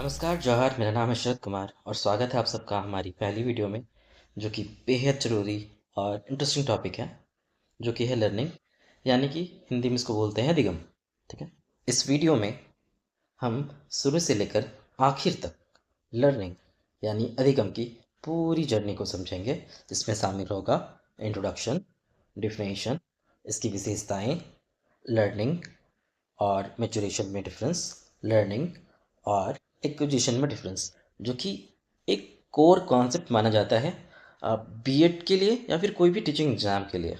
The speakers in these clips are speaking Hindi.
नमस्कार जौहर, मेरा नाम है शरद कुमार और स्वागत है आप सबका हमारी पहली वीडियो में, जो कि बेहद ज़रूरी और इंटरेस्टिंग टॉपिक है, जो कि है लर्निंग, यानी कि हिंदी में इसको बोलते हैं अधिगम। ठीक है। इस वीडियो में हम शुरू से लेकर आखिर तक लर्निंग यानी अधिगम की पूरी जर्नी को समझेंगे, जिसमें शामिल होगा इंट्रोडक्शन, डिफिनेशन, इसकी विशेषताएं, लर्निंग और मैच्योरेशन में डिफरेंस, लर्निंग और एक्विजिशन में डिफरेंस, जो कि एक कोर कॉन्सेप्ट माना जाता है बीएड के लिए या फिर कोई भी टीचिंग एग्जाम के लिए।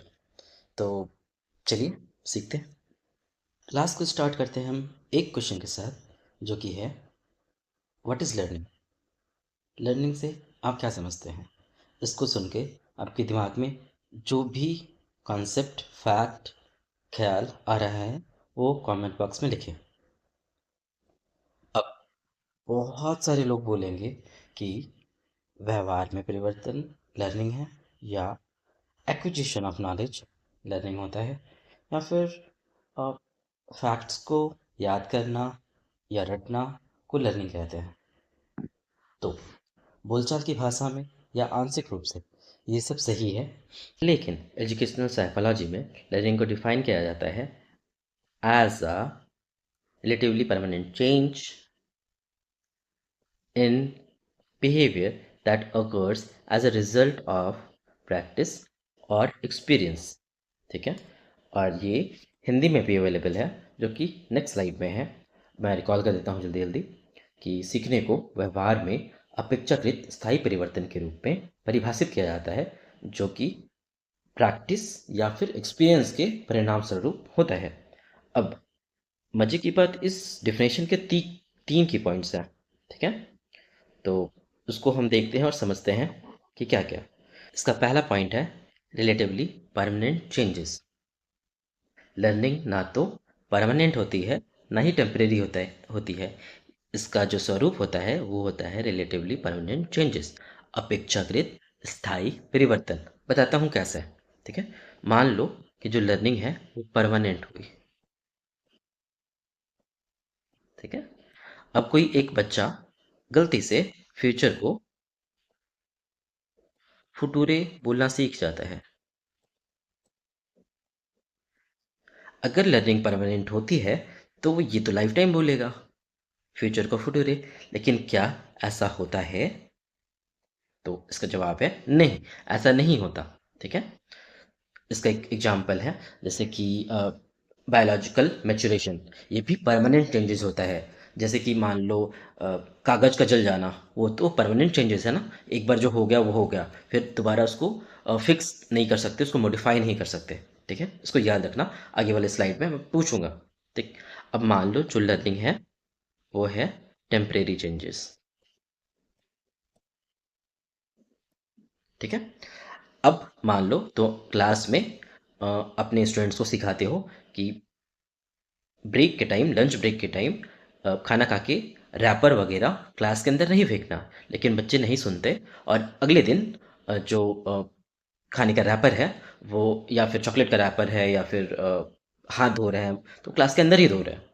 तो चलिए सीखते हैं। क्लास को स्टार्ट करते हैं हम एक क्वेश्चन के साथ, जो कि है व्हाट इज़ लर्निंग। लर्निंग से आप क्या समझते हैं? इसको सुन के आपके दिमाग में जो भी कॉन्सेप्ट, फैक्ट, ख्याल आ रहा है वो कमेंट बॉक्स में लिखें। अब बहुत सारे लोग बोलेंगे कि व्यवहार में परिवर्तन लर्निंग है, या एक्विजिशन ऑफ नॉलेज लर्निंग होता है, या फिर फैक्ट्स को याद करना या रटना को लर्निंग कहते हैं। तो बोलचाल की भाषा में या आंशिक रूप से ये सब सही है, लेकिन एजुकेशनल साइकोलॉजी में लर्निंग को डिफाइन किया जाता है as a relatively permanent change in behavior that occurs as a result of practice और experience। ठीक है। और ये हिंदी में भी अवेलेबल है, जो कि नेक्स्ट स्लाइड में है। मैं रिकॉल कर देता हूँ जल्दी जल्दी कि सीखने को व्यवहार में अपेक्षाकृत स्थायी परिवर्तन के रूप में परिभाषित किया जाता है, जो कि प्रैक्टिस या फिर एक्सपीरियंस के परिणाम स्वरूप होता है। अब मजे की बात, इस डिफिनेशन के तीन की पॉइंट्स हैं। ठीक है। तो उसको हम देखते हैं और समझते हैं कि क्या क्या। इसका पहला पॉइंट है रिलेटिवली परमानेंट चेंजेस। लर्निंग ना तो परमानेंट होती है, ना ही टेम्परेरी होती है। इसका जो स्वरूप होता है वो होता है रिलेटिवली परमानेंट चेंजेस, अपेक्षाकृत स्थायी परिवर्तन। बताता हूँ कैसे। ठीक है। मान लो कि जो लर्निंग है वो परमानेंट हुई। ठीक है। अब कोई एक बच्चा गलती से फ्यूचर को फुटूरे बोलना सीख जाता है। अगर लर्निंग परमानेंट होती है तो वो ये तो लाइफ टाइम बोलेगा फ्यूचर को फुटूरे। लेकिन क्या ऐसा होता है? तो इसका जवाब है नहीं, ऐसा नहीं होता। ठीक है। इसका एक एग्जाम्पल है, जैसे कि बायोलॉजिकल मैच्योरेशन, ये भी परमानेंट चेंजेस होता है। जैसे कि मान लो कागज का जल जाना, वो तो परमानेंट चेंजेस है ना। एक बार जो हो गया वो हो गया, फिर दोबारा उसको फिक्स नहीं कर सकते, उसको मॉडिफाई नहीं कर सकते। ठीक है। इसको याद रखना, आगे वाले स्लाइड में मैं पूछूंगा। ठीक। अब मान लो जो लर्निंग है वो है टेम्परेरी चेंजेस। ठीक है। अब मान लो तो क्लास में अपने स्टूडेंट्स को सिखाते हो कि ब्रेक के टाइम, लंच ब्रेक के टाइम खाना खा के रैपर वगैरह क्लास के अंदर नहीं फेंकना। लेकिन बच्चे नहीं सुनते, और अगले दिन जो खाने का रैपर है वो, या फिर चॉकलेट का रैपर है, या फिर हाथ धो रहे हैं तो क्लास के अंदर ही धो रहे हैं।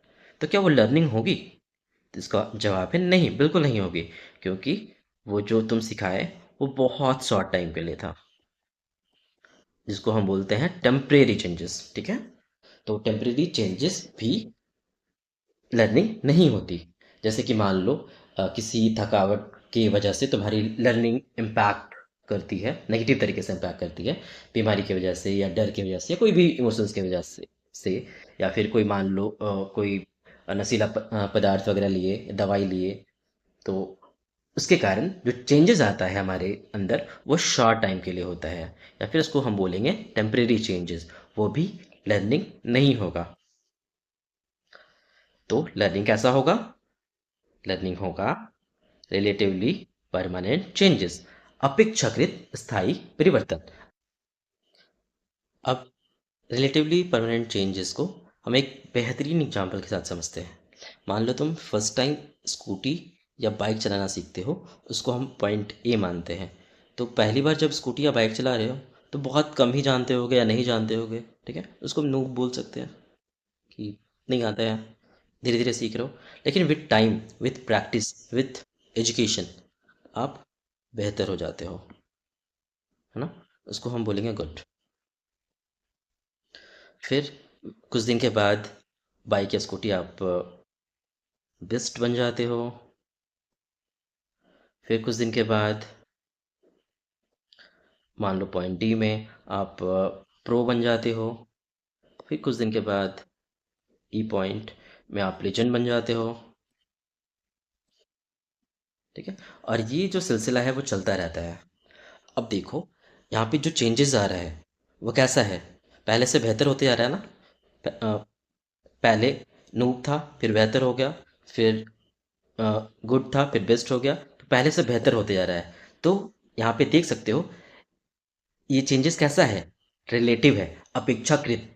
तो क्या वो लर्निंग होगी? तो इसका जवाब है नहीं, बिल्कुल नहीं होगी। क्योंकि वो जो तुम सिखाए वो बहुत शॉर्ट टाइम के लिए था, जिसको हम बोलते हैं टेम्परेरी चेंजेस। ठीक है। तो टेम्परेरी चेंजेस भी लर्निंग नहीं होती। जैसे कि मान लो किसी थकावट की वजह से तुम्हारी लर्निंग इम्पैक्ट करती है, नेगेटिव तरीके से इम्पैक्ट करती है, बीमारी की वजह से या डर की वजह से या कोई भी इमोशंस की वजह से या फिर कोई मान लो कोई नशीला पदार्थ वगैरह लिए, दवाई लिए, तो उसके कारण जो चेंजेस आता है हमारे अंदर वो शॉर्ट टाइम के लिए होता है, या फिर उसको हम बोलेंगे टेम्परेरी चेंजेस। वो भी लर्निंग नहीं होगा। तो लर्निंग कैसा होगा? लर्निंग होगा रिलेटिवली परमानेंट चेंजेस, अपेक्षाकृत स्थायी परिवर्तन। अब रिलेटिवली परमानेंट चेंजेस को हम एक बेहतरीन एग्जांपल के साथ समझते हैं। मान लो तुम फर्स्ट टाइम स्कूटी या बाइक चलाना सीखते हो, उसको हम पॉइंट ए मानते हैं। तो पहली बार जब स्कूटी या बाइक चला रहे हो तो बहुत कम ही जानते होगे या नहीं जानते होगे। ठीक है। उसको हम नूब बोल सकते हैं कि नहीं आता है। धीरे धीरे सीख रहे हो, लेकिन with time, with practice, with education आप बेहतर हो जाते हो, है ना। उसको हम बोलेंगे गुड। फिर कुछ दिन के बाद बाइक या स्कूटी आप बेस्ट बन जाते हो। फिर कुछ दिन के बाद मान लो पॉइंट डी में आप प्रो बन जाते हो। फिर कुछ दिन के बाद ई पॉइंट में आप लेजेंड बन जाते हो। ठीक है, और ये जो सिलसिला है वो चलता रहता है। अब देखो, यहाँ पे जो चेंजेस आ रहा है वो कैसा है, पहले से बेहतर होते जा रहा है ना। पहले नूब था, फिर बेहतर हो गया, फिर गुड था, फिर बेस्ट हो गया, तो पहले से बेहतर होते जा रहा है। तो यहाँ पे देख सकते हो ये चेंजेस कैसा है, रिलेटिव है, अपेक्षाकृत।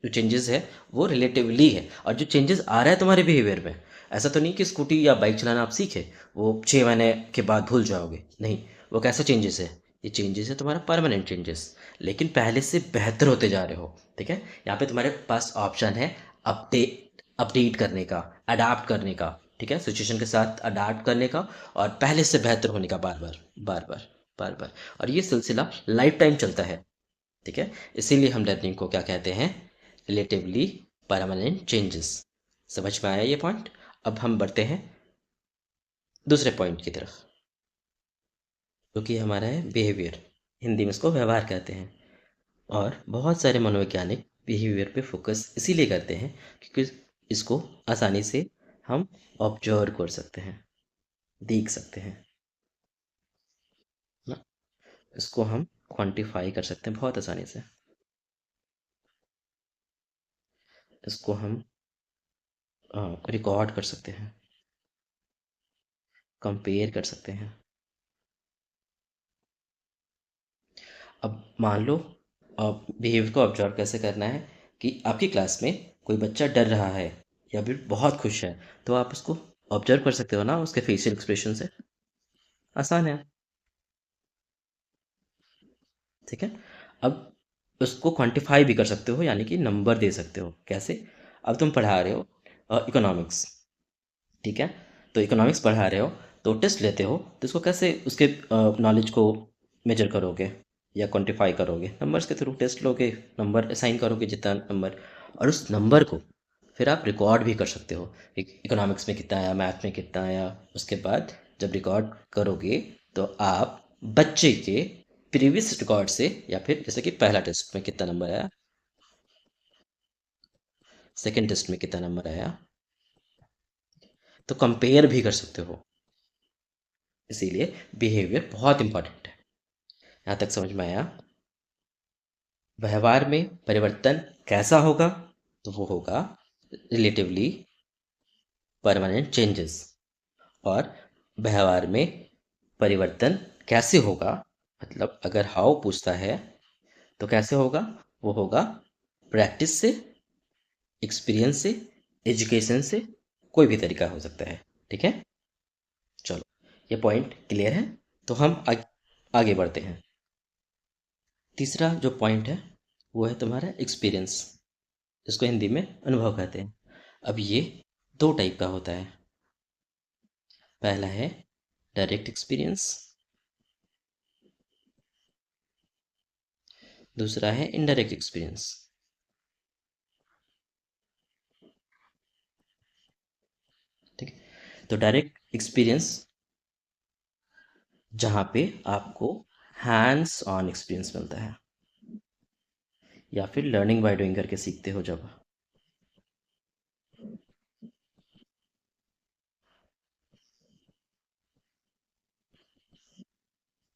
जो चेंजेस है वो रिलेटिवली है, और जो चेंजेस आ रहा है तुम्हारे बिहेवियर में, ऐसा तो नहीं कि स्कूटी या बाइक चलाना आप सीखे वो 6 महीने के बाद भूल जाओगे, नहीं। वो कैसा चेंजेस है, ये चेंजेस है तुम्हारा परमानेंट चेंजेस, लेकिन पहले से बेहतर होते जा रहे हो। ठीक है, यहाँ पे तुम्हारे पास ऑप्शन है अपडेट, अपडेट करने का, अडाप्ट करने का। ठीक है, सिचुएशन के साथ अडाप्ट करने का और पहले से बेहतर होने का, बार बार बार बार बार बार। और ये सिलसिला लाइफ टाइम चलता है। ठीक है, इसीलिए हम लर्निंग को क्या कहते हैं, रिलेटिवली परमानेंट चेंजेस। समझ में आया ये पॉइंट। अब हम बढ़ते हैं दूसरे पॉइंट की तरफ, जो कि हमारा है बिहेवियर। हिंदी में इसको व्यवहार कहते हैं। और बहुत सारे मनोवैज्ञानिक बिहेवियर पे फोकस इसीलिए करते हैं क्योंकि इसको आसानी से हम ऑब्जर्व कर सकते हैं, देख सकते हैं ना। इसको हम क्वांटिफाई कर सकते हैं बहुत आसानी से। इसको हम रिकॉर्ड कर सकते हैं, कंपेयर कर सकते हैं। अब मान लो बिहेवियर को ऑब्जर्व कैसे करना है, कि आपकी क्लास में कोई बच्चा डर रहा है या फिर बहुत खुश है, तो आप उसको ऑब्जर्व कर सकते हो ना उसके फेशियल एक्सप्रेशन से। आसान है। ठीक है, अब उसको क्वांटिफाई भी कर सकते हो, यानी कि नंबर दे सकते हो। कैसे, अब तुम पढ़ा रहे हो इकोनॉमिक्स। ठीक है, तो इकोनॉमिक्स पढ़ा रहे हो, तो टेस्ट लेते हो, तो इसको कैसे उसके नॉलेज को मेजर करोगे या क्वांटिफाई करोगे, नंबर्स के थ्रू टेस्ट लोगे, नंबर असाइन करोगे जितना नंबर, और उस नंबर को फिर आप रिकॉर्ड भी कर सकते हो। इकोनॉमिक्स में कितना आया, मैथ में कितना आया, उसके बाद जब रिकॉर्ड करोगे तो आप बच्चे के प्रीवियस रिकॉर्ड से, या फिर जैसे कि पहला टेस्ट में कितना नंबर आया, सेकेंड टेस्ट में कितना नंबर आया, तो कंपेयर भी कर सकते हो। इसीलिए बिहेवियर बहुत इंपॉर्टेंट है। यहाँ तक समझ में आया। व्यवहार में परिवर्तन कैसा होगा, तो वो होगा रिलेटिवली परमानेंट चेंजेस। और व्यवहार में परिवर्तन कैसे होगा, मतलब अगर हाउ पूछता है तो कैसे होगा, वो होगा प्रैक्टिस से, एक्सपीरियंस से, एजुकेशन से, कोई भी तरीका हो सकता है। ठीक है, चलो, ये पॉइंट क्लियर है। तो हम आगे बढ़ते हैं। तीसरा जो पॉइंट है वो है तुम्हारा एक्सपीरियंस। इसको हिंदी में अनुभव कहते हैं। अब ये दो टाइप का होता है। पहला है डायरेक्ट एक्सपीरियंस, दूसरा है इनडायरेक्ट एक्सपीरियंस। ठीक है, तो डायरेक्ट एक्सपीरियंस जहाँ पे आपको हैंड्स ऑन एक्सपीरियंस मिलता है, या फिर लर्निंग बाय डूइंग करके सीखते हो जब।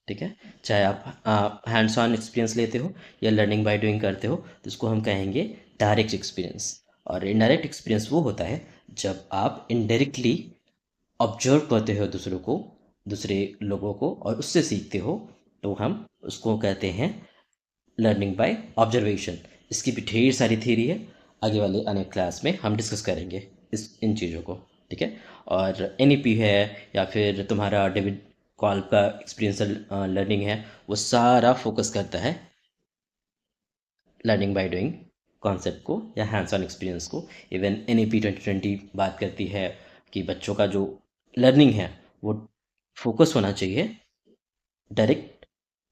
ठीक है, चाहे आप हैंड्स ऑन एक्सपीरियंस लेते हो या लर्निंग बाय डूइंग करते हो, तो इसको हम कहेंगे डायरेक्ट एक्सपीरियंस। और इनडायरेक्ट एक्सपीरियंस वो होता है जब आप इनडायरेक्टली ऑब्जर्व करते हो दूसरों को, दूसरे लोगों को, और उससे सीखते हो, तो हम उसको कहते हैं लर्निंग बाय ऑब्जर्वेशन। इसकी भी ढेर सारी थ्योरी है, आगे वाले आने क्लास में हम डिस्कस करेंगे इन चीज़ों को। ठीक है, और एन है, या फिर तुम्हारा डेविड कॉल्ब का एक्सपीरियंसल लर्निंग है, वो सारा फोकस करता है लर्निंग बाय डूइंग कॉन्सेप्ट को या हैंड्स ऑन एक्सपीरियंस को। इवन NEP 2020 बात करती है कि बच्चों का जो लर्निंग है वो फोकस होना चाहिए डायरेक्ट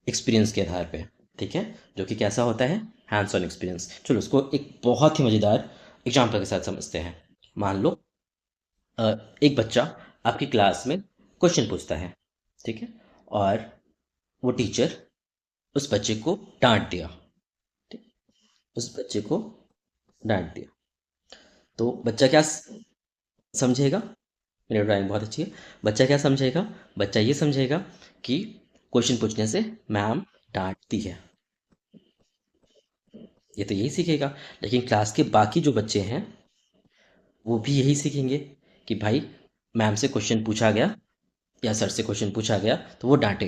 एक्सपीरियंस के आधार पे, ठीक है, जो कि कैसा होता है, हैंड्स ऑन एक्सपीरियंस। चलो उसको एक बहुत ही मज़ेदार एग्जाम्पल के साथ समझते हैं। मान लो एक बच्चा आपकी क्लास में क्वेश्चन पूछता है, ठीक है, और वो टीचर उस बच्चे को डांट दिया, ठीक, उस बच्चे को डांट दिया, तो बच्चा क्या समझेगा? मेरी ड्राइंग बहुत अच्छी है। बच्चा क्या समझेगा? बच्चा ये समझेगा कि क्वेश्चन पूछने से मैम डांटती है, ये तो यही सीखेगा। लेकिन क्लास के बाकी जो बच्चे हैं वो भी यही सीखेंगे कि भाई मैम से क्वेश्चन पूछा गया या सर से क्वेश्चन पूछा गया तो वो डांटे।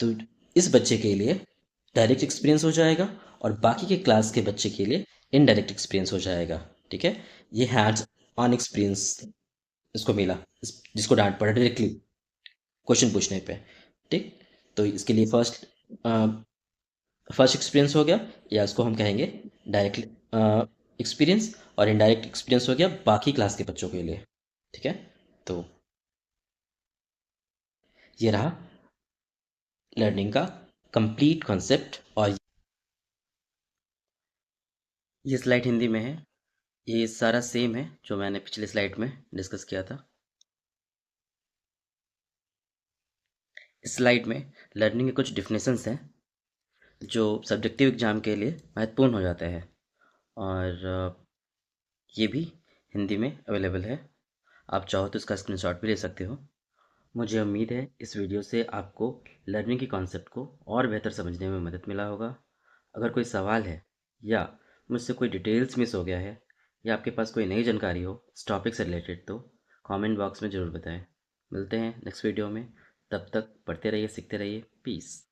तो इस बच्चे के लिए डायरेक्ट एक्सपीरियंस हो जाएगा और बाकी के क्लास के बच्चे के लिए इनडायरेक्ट एक्सपीरियंस हो जाएगा, ठीक है। ये हैंड्स ऑन एक्सपीरियंस इसको मिला, जिसको डांट पड़ा डायरेक्टली क्वेश्चन पूछने पे, ठीक। तो इसके लिए फर्स्ट एक्सपीरियंस हो गया, या इसको हम कहेंगे डायरेक्ट एक्सपीरियंस, और इनडायरेक्ट एक्सपीरियंस हो गया बाकी क्लास के बच्चों के लिए, ठीक है। तो ये रहा लर्निंग का कंप्लीट कॉन्सेप्ट। और ये स्लाइड हिंदी में है, ये सारा सेम है जो मैंने पिछले स्लाइड में डिस्कस किया था। इस स्लाइड में लर्निंग के कुछ डिफिनेशंस हैं जो सब्जेक्टिव एग्जाम के लिए महत्वपूर्ण हो जाते हैं, और ये भी हिंदी में अवेलेबल है। आप चाहो तो इसका स्क्रीनशॉट भी ले सकते हो। मुझे उम्मीद है इस वीडियो से आपको लर्निंग के कॉन्सेप्ट को और बेहतर समझने में मदद मिला होगा। अगर कोई सवाल है या मुझसे कोई डिटेल्स मिस हो गया है या आपके पास कोई नई जानकारी हो इस टॉपिक से रिलेटेड, तो कमेंट बॉक्स में ज़रूर बताएं। मिलते हैं नेक्स्ट वीडियो में, तब तक पढ़ते रहिए, सीखते रहिए। पीस।